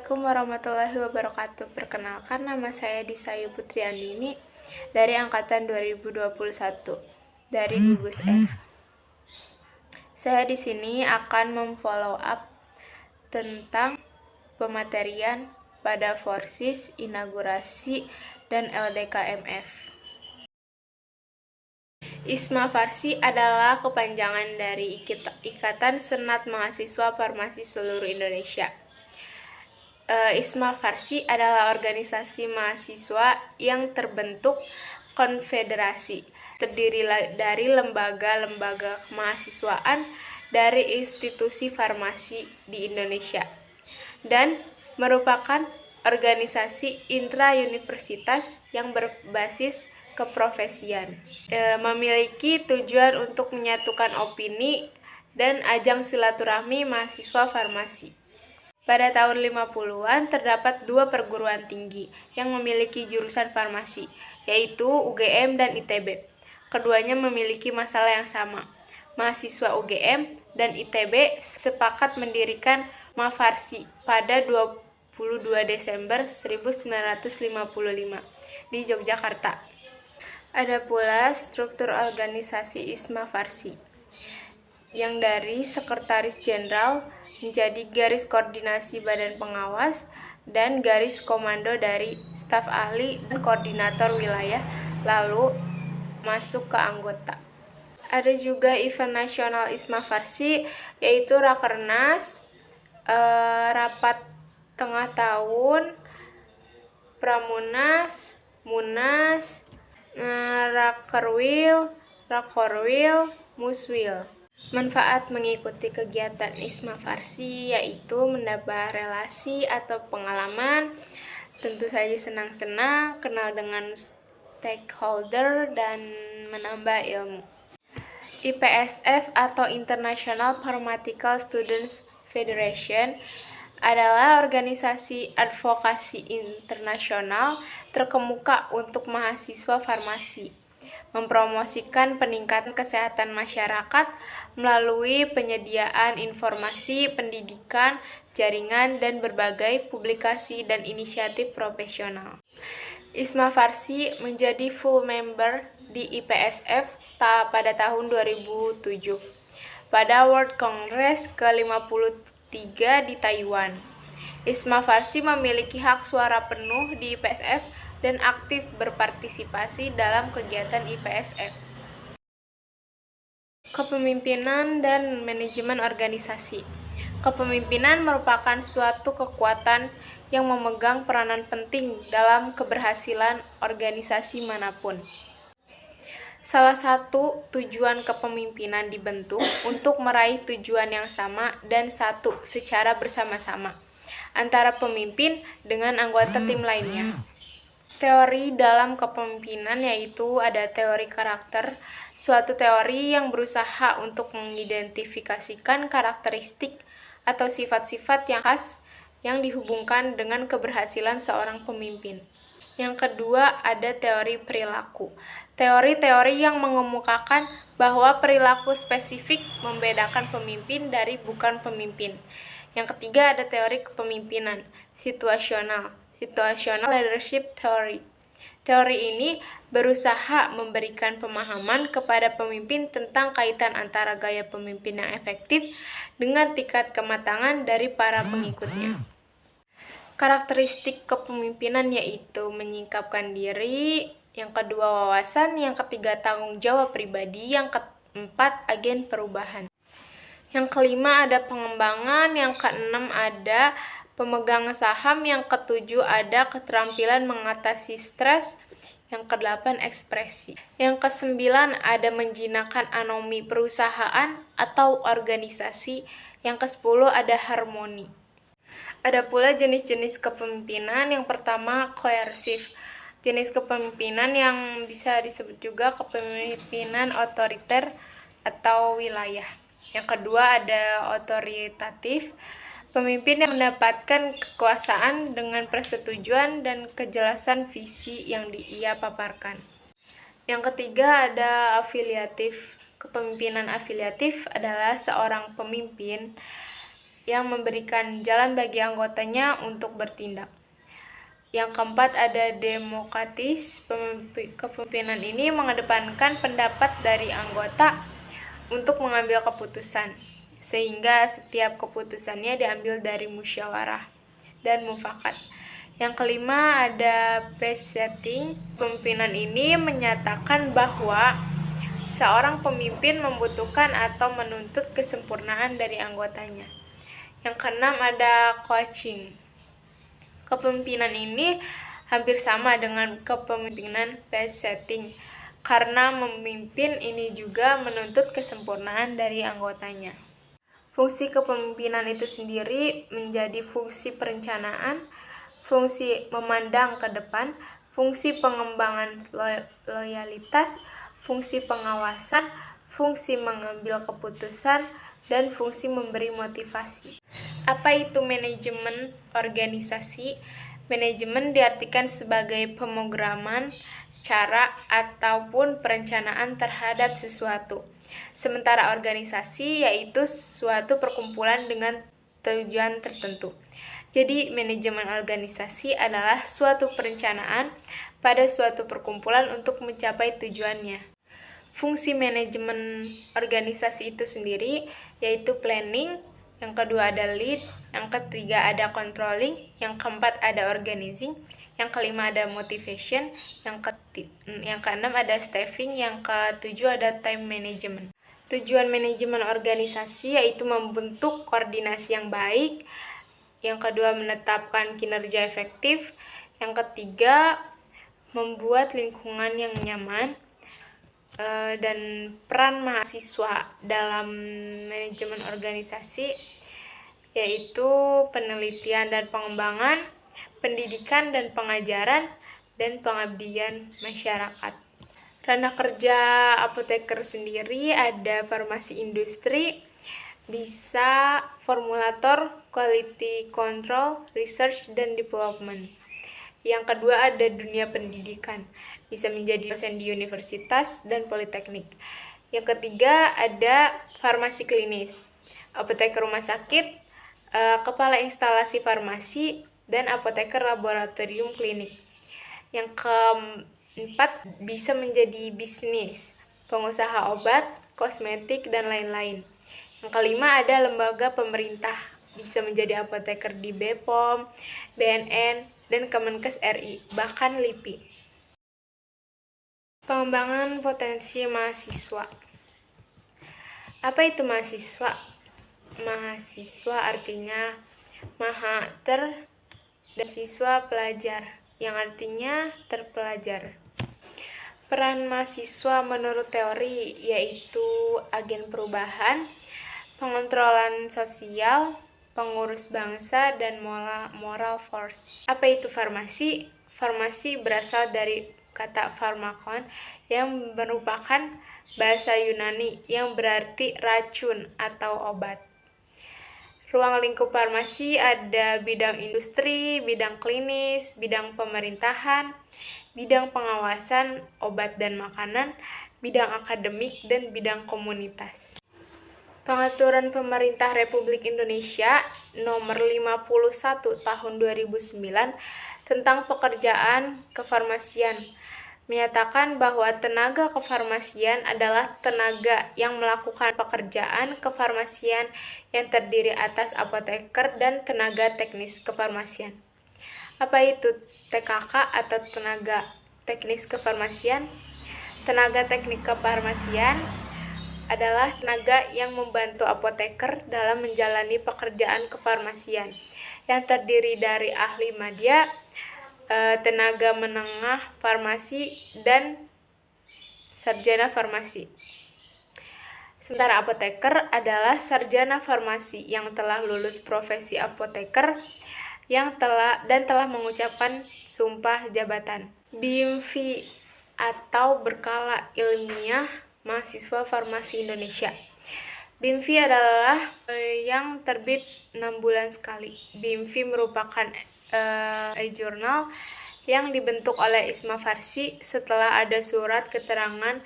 Assalamualaikum warahmatullahi wabarakatuh. Perkenalkan, nama saya Disayu Putri Andini dari angkatan 2021 dari gugus F. Saya di sini akan memfollow up tentang pematerian pada Forsis, inaugurasi, dan LDKMF. ISMA Farsi adalah kepanjangan dari Ikatan Senat Mahasiswa Farmasi Seluruh Indonesia. ISMA Farsi adalah organisasi mahasiswa yang terbentuk konfederasi, terdiri dari lembaga-lembaga kemahasiswaan dari institusi farmasi di Indonesia, dan merupakan organisasi intra-universitas yang berbasis keprofesian, memiliki tujuan untuk menyatukan opini dan ajang silaturahmi mahasiswa farmasi. Pada tahun 50-an terdapat dua perguruan tinggi yang memiliki jurusan farmasi, yaitu UGM dan ITB. Keduanya memiliki masalah yang sama. Mahasiswa UGM dan ITB sepakat mendirikan Mafarsi pada 22 Desember 1955 di Yogyakarta. Ada pula struktur organisasi ISMA Farsi, yang dari Sekretaris Jenderal menjadi garis koordinasi Badan Pengawas dan garis komando dari staf ahli dan koordinator wilayah, lalu masuk ke anggota. Ada juga event nasional ISMA Farsi, yaitu Rakernas, rapat tengah tahun, Pramunas, Munas, Rakerwil, Rakorwil, Muswil. Manfaat mengikuti kegiatan ISMA Farsi yaitu menambah relasi atau pengalaman, tentu saja senang-senang, kenal dengan stakeholder, dan menambah ilmu. IPSF atau International Pharmaceutical Students Federation adalah organisasi advokasi internasional terkemuka untuk mahasiswa farmasi, mempromosikan peningkatan kesehatan masyarakat melalui penyediaan informasi, pendidikan, jaringan, dan berbagai publikasi dan inisiatif profesional. ISMA Farsi menjadi full member di IPSF pada tahun 2007 pada World Congress ke-53 di Taiwan. ISMA Farsi memiliki hak suara penuh di IPSF dan aktif berpartisipasi dalam kegiatan IPSF. Kepemimpinan dan manajemen organisasi. Kepemimpinan merupakan suatu kekuatan yang memegang peranan penting dalam keberhasilan organisasi manapun. Salah satu tujuan kepemimpinan dibentuk untuk meraih tujuan yang sama dan satu secara bersama-sama antara pemimpin dengan anggota tim lainnya. Teori dalam kepemimpinan yaitu ada teori karakter, suatu teori yang berusaha untuk mengidentifikasikan karakteristik atau sifat-sifat yang khas yang dihubungkan dengan keberhasilan seorang pemimpin. Yang kedua ada teori perilaku. Teori-teori yang mengemukakan bahwa perilaku spesifik membedakan pemimpin dari bukan pemimpin. Yang ketiga ada teori kepemimpinan situasional. Situational Leadership Theory. Teori ini berusaha memberikan pemahaman kepada pemimpin tentang kaitan antara gaya pemimpin yang efektif dengan tingkat kematangan dari para pengikutnya. Karakteristik kepemimpinan yaitu menyingkapkan diri, yang kedua wawasan, yang ketiga tanggung jawab pribadi, yang keempat agen perubahan. Yang kelima ada pengembangan, yang keenam ada pemegang saham, yang ketujuh ada keterampilan mengatasi stres, yang kedelapan ekspresi. Yang kesembilan ada menjinakkan anomi perusahaan atau organisasi, yang kesepuluh ada harmoni. Ada pula jenis-jenis kepemimpinan. Yang pertama koersif, jenis kepemimpinan yang bisa disebut juga kepemimpinan otoriter atau wilayah. Yang kedua ada otoritatif, pemimpin yang mendapatkan kekuasaan dengan persetujuan dan kejelasan visi yang ia paparkan. Yang ketiga ada afiliatif. Kepemimpinan afiliatif adalah seorang pemimpin yang memberikan jalan bagi anggotanya untuk bertindak. Yang keempat ada demokratis. Kepemimpinan ini mengedepankan pendapat dari anggota untuk mengambil keputusan, sehingga setiap keputusannya diambil dari musyawarah dan mufakat. Yang kelima ada pace setting. Kepemimpinan ini menyatakan bahwa seorang pemimpin membutuhkan atau menuntut kesempurnaan dari anggotanya. Yang keenam ada coaching. Kepemimpinan ini hampir sama dengan kepemimpinan pace setting, karena memimpin ini juga menuntut kesempurnaan dari anggotanya. Fungsi kepemimpinan itu sendiri menjadi fungsi perencanaan, fungsi memandang ke depan, fungsi pengembangan loyalitas, fungsi pengawasan, fungsi mengambil keputusan, dan fungsi memberi motivasi. Apa itu manajemen organisasi? Manajemen diartikan sebagai pemrograman, cara, ataupun perencanaan terhadap sesuatu. Sementara organisasi yaitu suatu perkumpulan dengan tujuan tertentu. Jadi, manajemen organisasi adalah suatu perencanaan pada suatu perkumpulan untuk mencapai tujuannya. Fungsi manajemen organisasi itu sendiri yaitu planning, yang kedua ada lead, yang ketiga ada controlling, yang keempat ada organizing, yang kelima ada motivation, yang keenam ada staffing, yang ketujuh ada time management. Tujuan manajemen organisasi yaitu membentuk koordinasi yang baik, yang kedua menetapkan kinerja efektif, yang ketiga membuat lingkungan yang nyaman, dan peran mahasiswa dalam manajemen organisasi yaitu penelitian dan pengembangan, pendidikan dan pengajaran, dan pengabdian masyarakat. Ranah kerja apoteker sendiri ada farmasi industri, bisa formulator, quality control, research, dan development. Yang kedua ada dunia pendidikan, bisa menjadi dosen di universitas dan politeknik. Yang ketiga ada farmasi klinis, apoteker rumah sakit, kepala instalasi farmasi, dan apoteker laboratorium klinik. Yang keempat bisa menjadi bisnis, pengusaha obat, kosmetik, dan lain-lain. Yang kelima ada lembaga pemerintah, bisa menjadi apoteker di BPOM, BNN, dan Kemenkes RI, bahkan LIPI. Pengembangan potensi mahasiswa. Apa itu mahasiswa? Mahasiswa artinya mahater dan siswa pelajar, yang artinya terpelajar. Peran mahasiswa menurut teori yaitu agen perubahan, pengontrolan sosial, pengurus bangsa, dan moral force. Apa itu farmasi? Farmasi berasal dari kata pharmakon yang merupakan bahasa Yunani yang berarti racun atau obat. Ruang lingkup farmasi ada bidang industri, bidang klinis, bidang pemerintahan, bidang pengawasan obat dan makanan, bidang akademik, dan bidang komunitas. Pengaturan Pemerintah Republik Indonesia Nomor 51 Tahun 2009 tentang pekerjaan kefarmasian menyatakan bahwa tenaga kefarmasian adalah tenaga yang melakukan pekerjaan kefarmasian yang terdiri atas apoteker dan tenaga teknis kefarmasian. Apa itu TKK atau tenaga teknis kefarmasian? Tenaga teknik kefarmasian adalah tenaga yang membantu apoteker dalam menjalani pekerjaan kefarmasian yang terdiri dari ahli madya, tenaga menengah farmasi, dan sarjana farmasi. Sementara apoteker adalah sarjana farmasi yang telah lulus profesi apoteker yang telah mengucapkan sumpah jabatan. BIMFI atau Berkala Ilmiah Mahasiswa Farmasi Indonesia. BIMFI adalah yang terbit 6 bulan sekali. BIMFI merupakan jurnal yang dibentuk oleh Isma Farsi setelah ada surat keterangan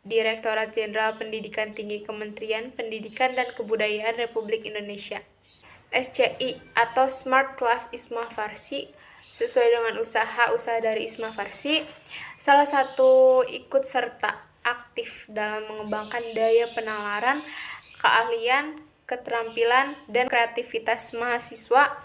Direktorat Jenderal Pendidikan Tinggi Kementerian Pendidikan dan Kebudayaan Republik Indonesia. SCI atau Smart Class Isma Farsi sesuai dengan usaha dari Isma Farsi, salah satu ikut serta aktif dalam mengembangkan daya penalaran, keahlian, keterampilan, dan kreativitas mahasiswa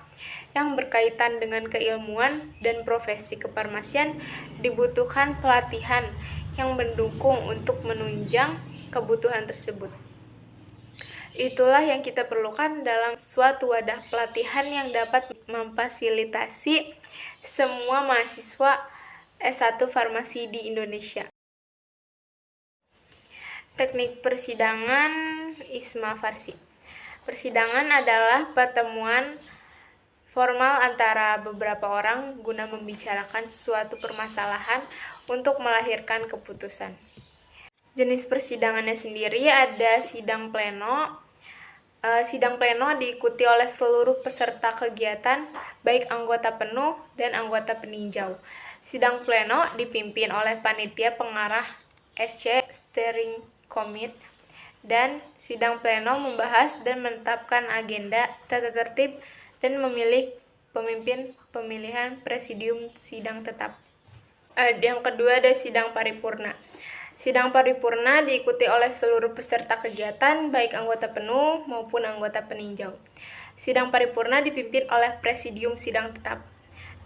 yang berkaitan dengan keilmuan dan profesi kefarmasian. Dibutuhkan pelatihan yang mendukung untuk menunjang kebutuhan tersebut. Itulah yang kita perlukan dalam suatu wadah pelatihan yang dapat memfasilitasi semua mahasiswa S1 Farmasi di Indonesia. Teknik persidangan Isma Farsi. Persidangan adalah pertemuan formal antara beberapa orang guna membicarakan suatu permasalahan untuk melahirkan keputusan. Jenis persidangannya sendiri ada sidang pleno. Sidang pleno diikuti oleh seluruh peserta kegiatan, baik anggota penuh dan anggota peninjau. Sidang pleno dipimpin oleh panitia pengarah SC Steering Committee, dan sidang pleno membahas dan menetapkan agenda, tata tertib, dan memilih pemimpin pemilihan presidium sidang tetap. Yang kedua ada sidang paripurna. Sidang paripurna diikuti oleh seluruh peserta kegiatan, baik anggota penuh maupun anggota peninjau. Sidang paripurna dipimpin oleh presidium sidang tetap.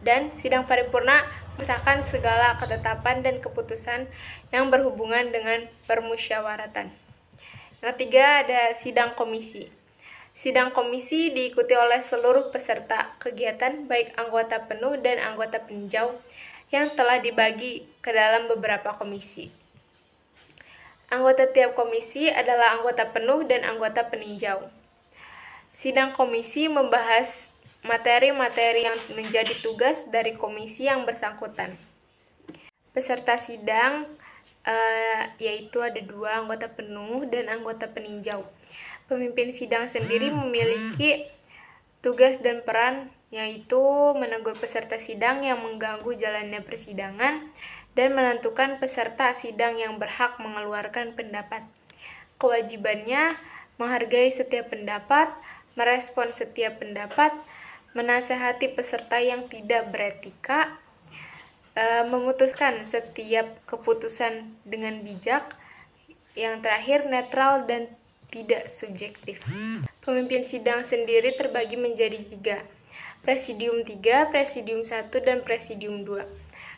Dan sidang paripurna mengesahkan segala ketetapan dan keputusan yang berhubungan dengan permusyawaratan. Yang ketiga ada sidang komisi. Sidang komisi diikuti oleh seluruh peserta kegiatan, baik anggota penuh dan anggota peninjau, yang telah dibagi ke dalam beberapa komisi. Anggota tiap komisi adalah anggota penuh dan anggota peninjau. Sidang komisi membahas materi-materi yang menjadi tugas dari komisi yang bersangkutan. Peserta sidang yaitu ada 2 anggota penuh dan anggota peninjau. Pemimpin sidang sendiri memiliki tugas dan peran, yaitu menegur peserta sidang yang mengganggu jalannya persidangan dan menentukan peserta sidang yang berhak mengeluarkan pendapat. Kewajibannya menghargai setiap pendapat, merespon setiap pendapat, menasehati peserta yang tidak beretika, memutuskan setiap keputusan dengan bijak, yang terakhir netral dan tidak subjektif. Pemimpin sidang sendiri terbagi menjadi 3. Presidium 3, Presidium 1, dan Presidium 2.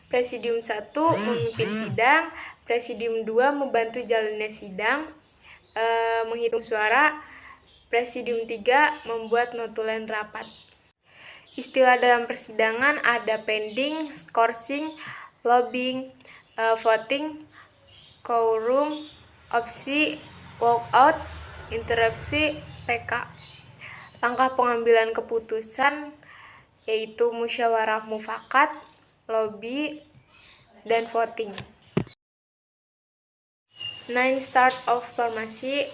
Presidium 1 memimpin sidang, Presidium 2 membantu jalannya sidang, menghitung suara, Presidium 3 membuat notulen rapat. Istilah dalam persidangan ada pending, skorsing, lobbying, voting, quorum, opsi, walkout, interupsi, PK. Langkah pengambilan keputusan yaitu musyawarah mufakat, lobby, dan voting. 9 Start of Farmasi.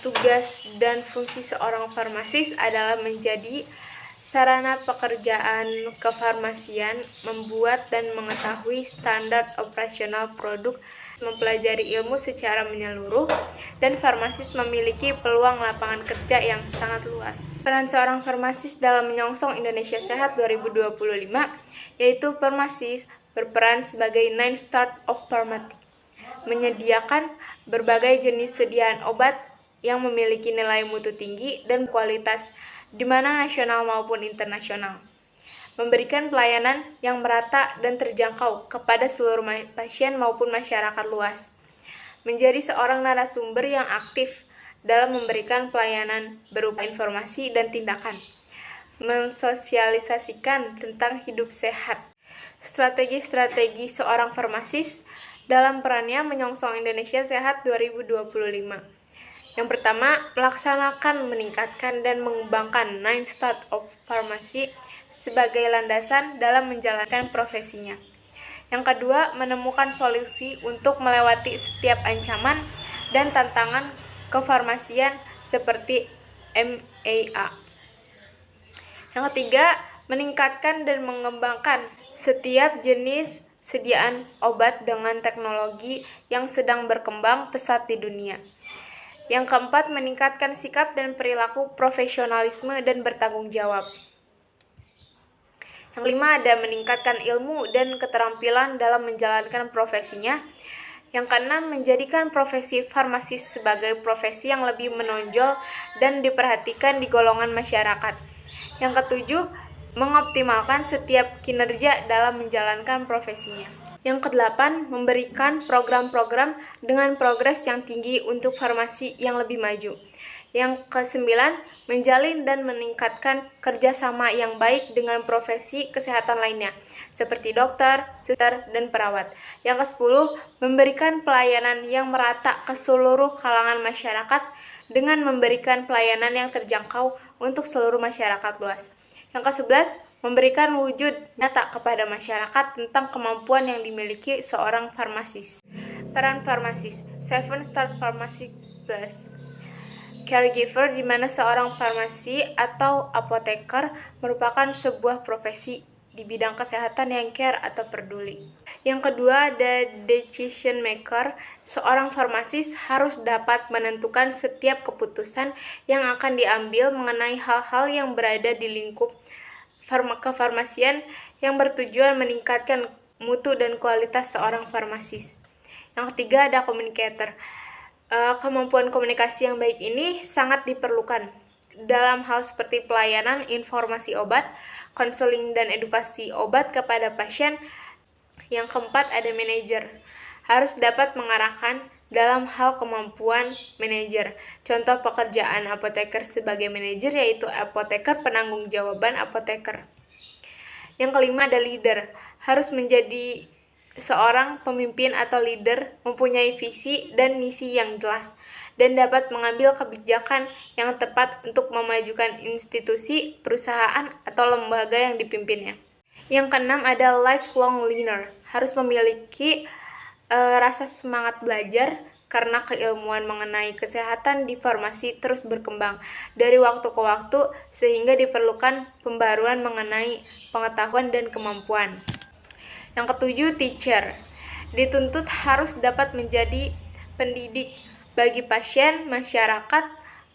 Tugas dan fungsi seorang farmasis adalah menjadi sarana pekerjaan kefarmasian, membuat dan mengetahui standar operasional produk, mempelajari ilmu secara menyeluruh, dan farmasis memiliki peluang lapangan kerja yang sangat luas. Peran seorang farmasis dalam menyongsong Indonesia Sehat 2025, yaitu farmasis berperan sebagai 9 Start of Pharmacy, menyediakan berbagai jenis sediaan obat yang memiliki nilai mutu tinggi dan kualitas di mana nasional maupun internasional, memberikan pelayanan yang merata dan terjangkau kepada seluruh pasien maupun masyarakat luas, menjadi seorang narasumber yang aktif dalam memberikan pelayanan berupa informasi dan tindakan, mensosialisasikan tentang hidup sehat. Strategi-strategi seorang farmasis dalam perannya menyongsong Indonesia Sehat 2025. Yang pertama, melaksanakan, meningkatkan, dan mengembangkan 9 Start of Pharmacy sebagai landasan dalam menjalankan profesinya. Yang kedua, menemukan solusi untuk melewati setiap ancaman dan tantangan kefarmasian seperti MAA. Yang ketiga, meningkatkan dan mengembangkan setiap jenis ketersediaan obat dengan teknologi yang sedang berkembang pesat di dunia. Yang keempat, meningkatkan sikap dan perilaku profesionalisme dan bertanggung jawab. Yang kelima, ada meningkatkan ilmu dan keterampilan dalam menjalankan profesinya. Yang keenam, menjadikan profesi farmasis sebagai profesi yang lebih menonjol dan diperhatikan di golongan masyarakat. Yang ketujuh, mengoptimalkan setiap kinerja dalam menjalankan profesinya. Yang kedelapan, memberikan program-program dengan progres yang tinggi untuk farmasi yang lebih maju. Yang kesembilan, menjalin dan meningkatkan kerjasama yang baik dengan profesi kesehatan lainnya, seperti dokter, suster, dan perawat. Yang kesepuluh, memberikan pelayanan yang merata ke seluruh kalangan masyarakat dengan memberikan pelayanan yang terjangkau untuk seluruh masyarakat luas. Yang kesebelas, memberikan wujud nyata kepada masyarakat tentang kemampuan yang dimiliki seorang farmasis. Peran farmasis, 7-star Pharmacy Plus. Caregiver, di mana seorang farmasi atau apoteker merupakan sebuah profesi di bidang kesehatan yang care atau peduli. Yang kedua, ada decision maker. Seorang farmasis harus dapat menentukan setiap keputusan yang akan diambil mengenai hal-hal yang berada di lingkup kefarmasian yang bertujuan meningkatkan mutu dan kualitas seorang farmasis. Yang ketiga, ada communicator. Kemampuan komunikasi yang baik ini sangat diperlukan dalam hal seperti pelayanan informasi obat, konseling dan edukasi obat kepada pasien. Yang keempat, ada manajer. Harus dapat mengarahkan dalam hal kemampuan manajer. Contoh pekerjaan apoteker sebagai manajer yaitu apoteker penanggung jawaban apoteker. Yang kelima, ada leader. Harus menjadi seorang pemimpin atau leader, mempunyai visi dan misi yang jelas dan dapat mengambil kebijakan yang tepat untuk memajukan institusi, perusahaan, atau lembaga yang dipimpinnya. Yang keenam, ada lifelong learner. Harus memiliki rasa semangat belajar karena keilmuan mengenai kesehatan di farmasi terus berkembang dari waktu ke waktu sehingga diperlukan pembaruan mengenai pengetahuan dan kemampuan. Yang ketujuh, teacher. Dituntut harus dapat menjadi pendidik bagi pasien, masyarakat,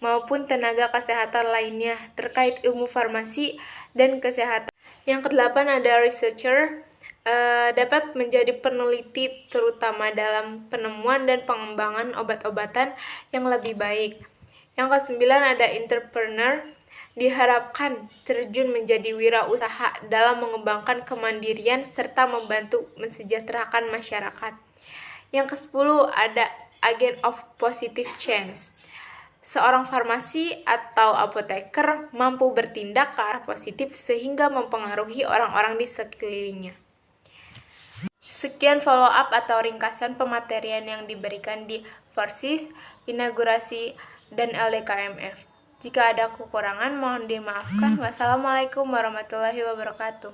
maupun tenaga kesehatan lainnya terkait ilmu farmasi dan kesehatan. Yang kedelapan, ada researcher. Dapat menjadi peneliti terutama dalam penemuan dan pengembangan obat-obatan yang lebih baik. Yang kesembilan, ada entrepreneur. Diharapkan terjun menjadi wirausaha dalam mengembangkan kemandirian serta membantu mensejahterakan masyarakat. Yang kesepuluh, ada agent of positive change. Seorang farmasi atau apoteker mampu bertindak ke arah positif sehingga mempengaruhi orang-orang di sekelilingnya. Sekian follow up atau ringkasan pematerian yang diberikan di Farsis, Inaugurasi, dan LDKMF. Jika ada kekurangan, mohon dimaafkan. Wassalamualaikum warahmatullahi wabarakatuh.